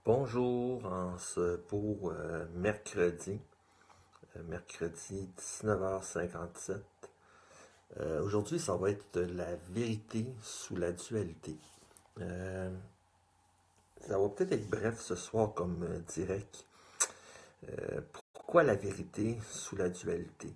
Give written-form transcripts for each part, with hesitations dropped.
Bonjour, en ce beau mercredi 19h57. Aujourd'hui, ça va être de la vérité sous la dualité. Ça va peut-être être bref ce soir comme direct. Pourquoi la vérité sous la dualité?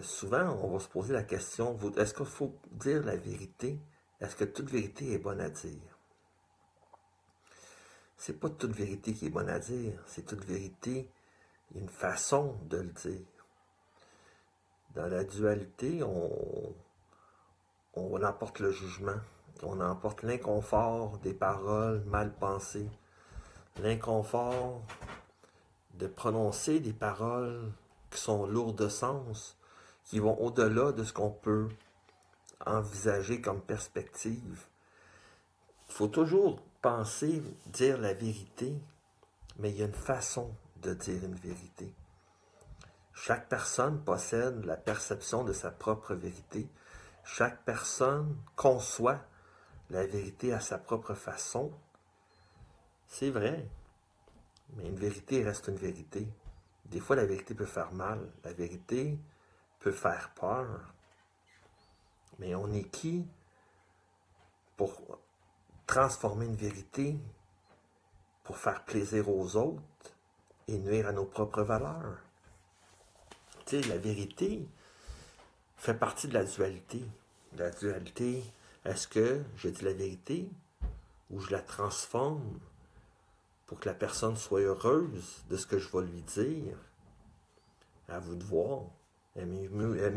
Souvent, on va se poser la question, est-ce qu'il faut dire la vérité? Est-ce que toute vérité est bonne à dire? C'est pas toute vérité qui est bonne à dire, c'est toute vérité, une façon de le dire. Dans la dualité, on emporte le jugement, on emporte l'inconfort des paroles mal pensées, l'inconfort de prononcer des paroles qui sont lourdes de sens, qui vont au-delà de ce qu'on peut envisager comme perspective. Il faut toujours penser, dire la vérité, mais il y a une façon de dire une vérité. Chaque personne possède la perception de sa propre vérité. Chaque personne conçoit la vérité à sa propre façon. C'est vrai, mais une vérité reste une vérité. Des fois, la vérité peut faire mal. La vérité peut faire peur. Mais on est qui pour transformer une vérité, pour faire plaisir aux autres et nuire à nos propres valeurs? Tu sais, la vérité fait partie de la dualité. La dualité, est-ce que je dis la vérité ou je la transforme pour que la personne soit heureuse de ce que je vais lui dire? À vous de voir. Aimez mieux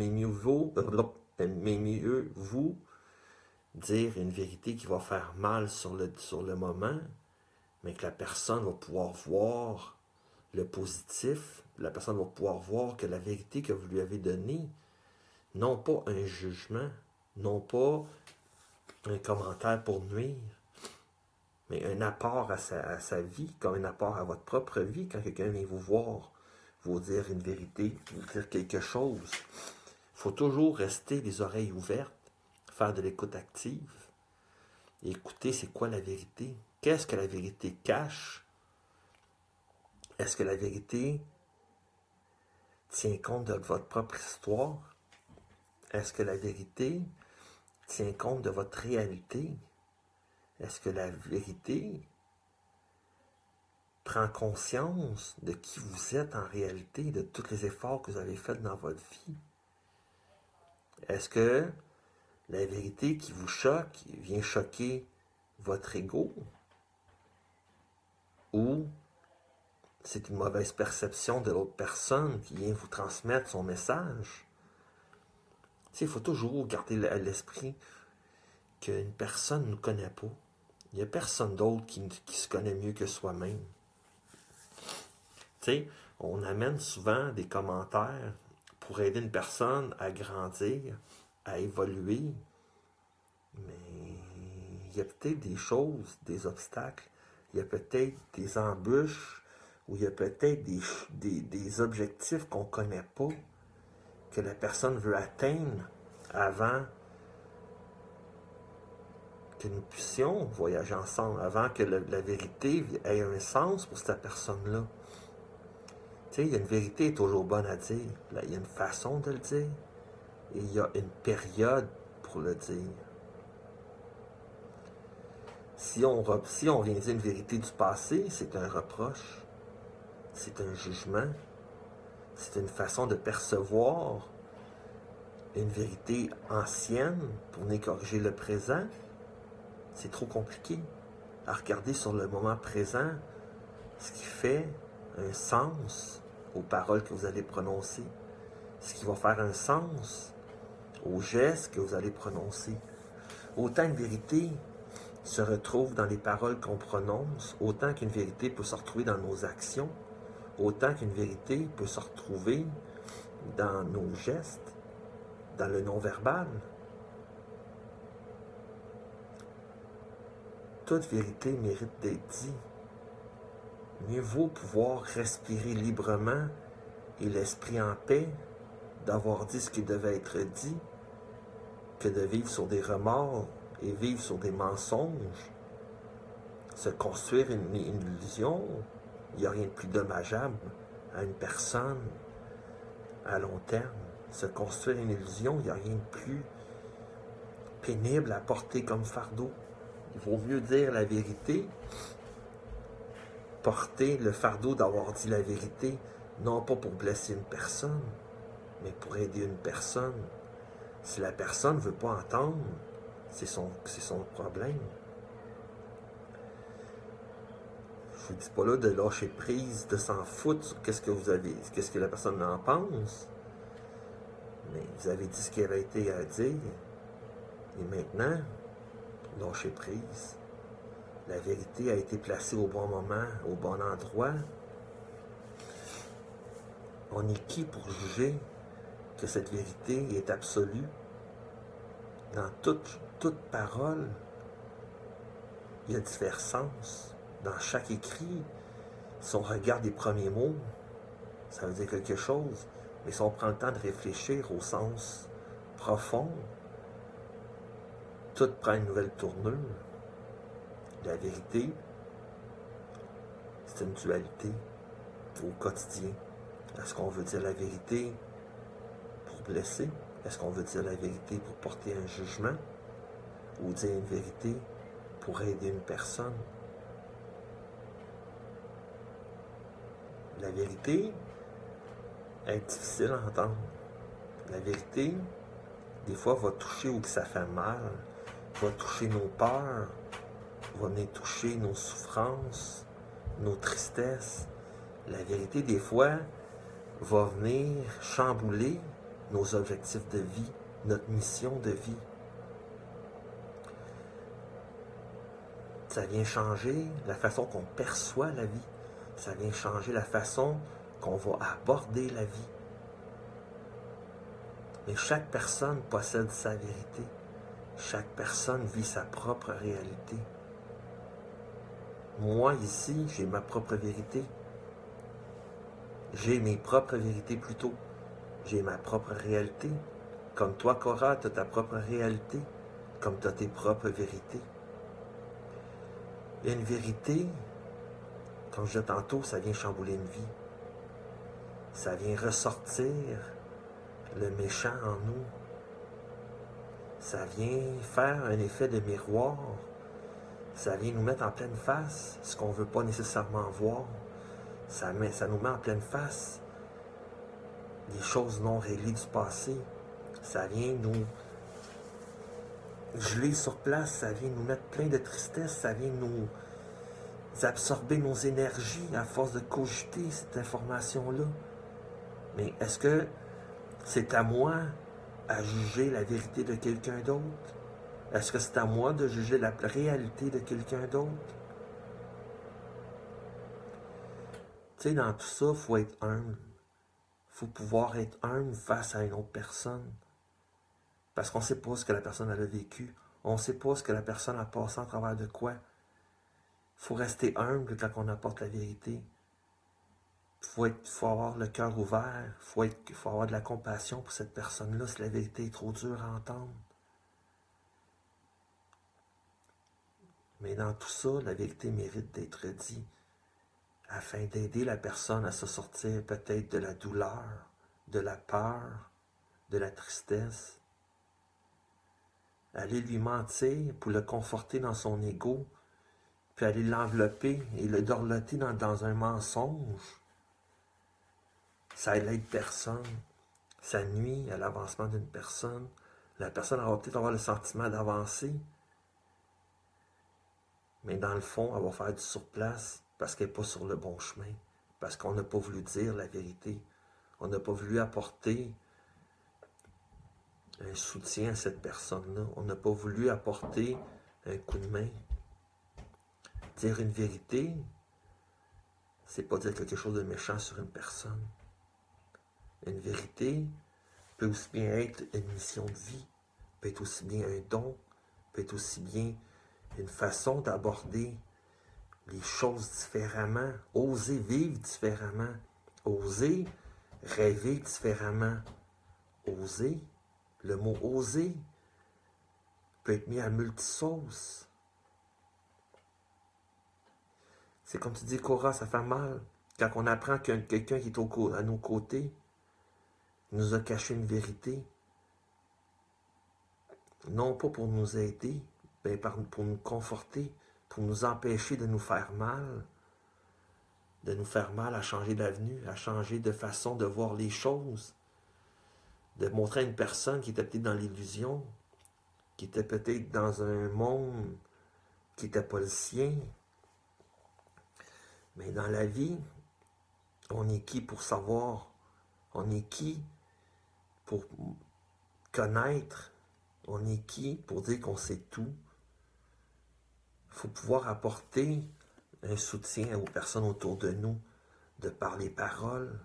vous dire une vérité qui va faire mal sur le moment, mais que la personne va pouvoir voir le positif, la personne va pouvoir voir que la vérité que vous lui avez donnée, non pas un jugement, non pas un commentaire pour nuire, mais un apport à sa vie, comme un apport à votre propre vie, quand quelqu'un vient vous voir, vous dire une vérité, vous dire quelque chose. Il faut toujours rester les oreilles ouvertes, faire de l'écoute active, et écouter c'est quoi la vérité. Qu'est-ce que la vérité cache? Est-ce que la vérité tient compte de votre propre histoire? Est-ce que la vérité tient compte de votre réalité? Est-ce que la vérité prend conscience de qui vous êtes en réalité, de tous les efforts que vous avez faits dans votre vie? Est-ce que la vérité qui vous choque vient choquer votre ego? Ou c'est une mauvaise perception de l'autre personne qui vient vous transmettre son message? Tu sais, il faut toujours garder à l'esprit qu'une personne ne nous connaît pas. Il n'y a personne d'autre qui se connaît mieux que soi-même. Tu sais, on amène souvent des commentaires pour aider une personne à grandir, à évoluer, mais il y a peut-être des choses, des obstacles, il y a peut-être des embûches, ou il y a peut-être des objectifs qu'on ne connaît pas, que la personne veut atteindre avant que nous puissions voyager ensemble, avant que la vérité ait un sens pour cette personne-là. Tu sais, il y a une vérité toujours bonne à dire. Là, il y a une façon de le dire. Et il y a une période pour le dire. Si on vient dire une vérité du passé, c'est un reproche. C'est un jugement. C'est une façon de percevoir une vérité ancienne pour venir corriger le présent. C'est trop compliqué. À regarder sur le moment présent, ce qui fait un sens aux paroles que vous allez prononcer, ce qui va faire un sens aux gestes que vous allez prononcer. Autant une vérité se retrouve dans les paroles qu'on prononce, autant qu'une vérité peut se retrouver dans nos actions, autant qu'une vérité peut se retrouver dans nos gestes, dans le non-verbal. Toute vérité mérite d'être dite. Mieux vaut pouvoir respirer librement et l'esprit en paix, d'avoir dit ce qui devait être dit, que de vivre sur des remords et vivre sur des mensonges. se construire une illusion, il n'y a rien de plus dommageable à une personne à long terme. Se construire une illusion, il n'y a rien de plus pénible à porter comme fardeau. Il vaut mieux dire la vérité, porter le fardeau d'avoir dit la vérité, non pas pour blesser une personne, mais pour aider une personne. Si la personne ne veut pas entendre, c'est son problème. Je ne vous dis pas là de lâcher prise, de s'en foutre sur qu'est-ce que la personne en pense. Mais vous avez dit ce qu'il avait été à dire. Et maintenant, lâchez prise. La vérité a été placée au bon moment, au bon endroit. On est qui pour juger que cette vérité est absolue? Dans toute parole, il y a divers sens. Dans chaque écrit, si on regarde les premiers mots, ça veut dire quelque chose. Mais si on prend le temps de réfléchir au sens profond, tout prend une nouvelle tournure. La vérité, c'est une dualité au quotidien. Est-ce qu'on veut dire la vérité pour blesser? Est-ce qu'on veut dire la vérité pour porter un jugement? Ou dire une vérité pour aider une personne? La vérité est difficile à entendre. La vérité, des fois, va toucher où que ça fait mal, va toucher nos peurs, va venir toucher nos souffrances, nos tristesses. La vérité, des fois, va venir chambouler nos objectifs de vie, notre mission de vie. Ça vient changer la façon qu'on perçoit la vie. Ça vient changer la façon qu'on va aborder la vie. Mais chaque personne possède sa vérité. Chaque personne vit sa propre réalité. Moi, ici, j'ai ma propre vérité. J'ai mes propres vérités plutôt. J'ai ma propre réalité. Comme toi, Cora, tu as ta propre réalité. Comme tu as tes propres vérités. Et une vérité, comme je disais tantôt, ça vient chambouler une vie. Ça vient ressortir le méchant en nous. Ça vient faire un effet de miroir. Ça vient nous mettre en pleine face ce qu'on ne veut pas nécessairement voir. Ça nous met en pleine face des choses non réglées du passé. Ça vient nous geler sur place. Ça vient nous mettre plein de tristesse. Ça vient nous absorber nos énergies à force de cogiter cette information-là. Mais est-ce que c'est à moi à juger la vérité de quelqu'un d'autre? Est-ce que c'est à moi de juger la réalité de quelqu'un d'autre? Tu sais, dans tout ça, il faut être humble. Il faut pouvoir être humble face à une autre personne. Parce qu'on ne sait pas ce que la personne a vécu. On ne sait pas ce que la personne a passé en travers de quoi. Il faut rester humble quand on apporte la vérité. Il faut avoir le cœur ouvert. Il faut avoir de la compassion pour cette personne-là si la vérité est trop dure à entendre. Mais dans tout ça, la vérité mérite d'être dite afin d'aider la personne à se sortir peut-être de la douleur, de la peur, de la tristesse. Aller lui mentir pour le conforter dans son ego, puis aller l'envelopper et le dorloter dans un mensonge. Ça n'aide personne. Ça nuit à l'avancement d'une personne. La personne va peut-être avoir le sentiment d'avancer, mais dans le fond, elle va faire du surplace parce qu'elle n'est pas sur le bon chemin. Parce qu'on n'a pas voulu dire la vérité. On n'a pas voulu apporter un soutien à cette personne-là. On n'a pas voulu apporter un coup de main. Dire une vérité, c'est pas dire quelque chose de méchant sur une personne. Une vérité peut aussi bien être une mission de vie, peut être aussi bien un don, peut être aussi bien une façon d'aborder les choses différemment, oser vivre différemment, oser rêver différemment, oser. Le mot oser peut être mis à multisauce. C'est comme tu dis, Cora, ça fait mal. Quand on apprend qu'il y a quelqu'un qui est à nos côtés, nous a caché une vérité. Non pas pour nous aider, mais pour nous conforter, pour nous empêcher de nous faire mal. De nous faire mal à changer d'avenue, à changer de façon de voir les choses. De montrer à une personne qui était peut-être dans l'illusion, qui était peut-être dans un monde qui n'était pas le sien. Mais dans la vie, on est qui pour savoir? On est qui pour connaître? On est qui pour dire qu'on sait tout? Il faut pouvoir apporter un soutien aux personnes autour de nous, de par les paroles,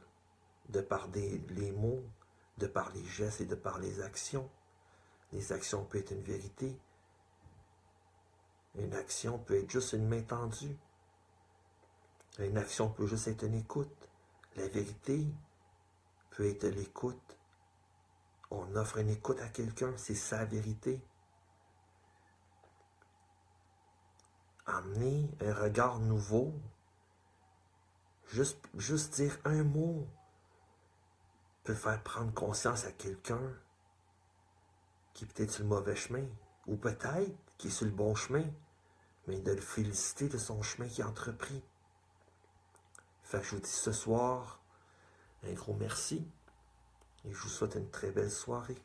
de par les mots, de par les gestes et de par les actions. Les actions peuvent être une vérité. Une action peut être juste une main tendue. Une action peut juste être une écoute. La vérité peut être l'écoute. On offre une écoute à quelqu'un, c'est sa vérité. Amener un regard nouveau, juste dire un mot, peut faire prendre conscience à quelqu'un qui est peut-être sur le mauvais chemin, ou peut-être qui est sur le bon chemin, mais de le féliciter de son chemin qu'il a entrepris. Fait que je vous dis ce soir un gros merci et je vous souhaite une très belle soirée.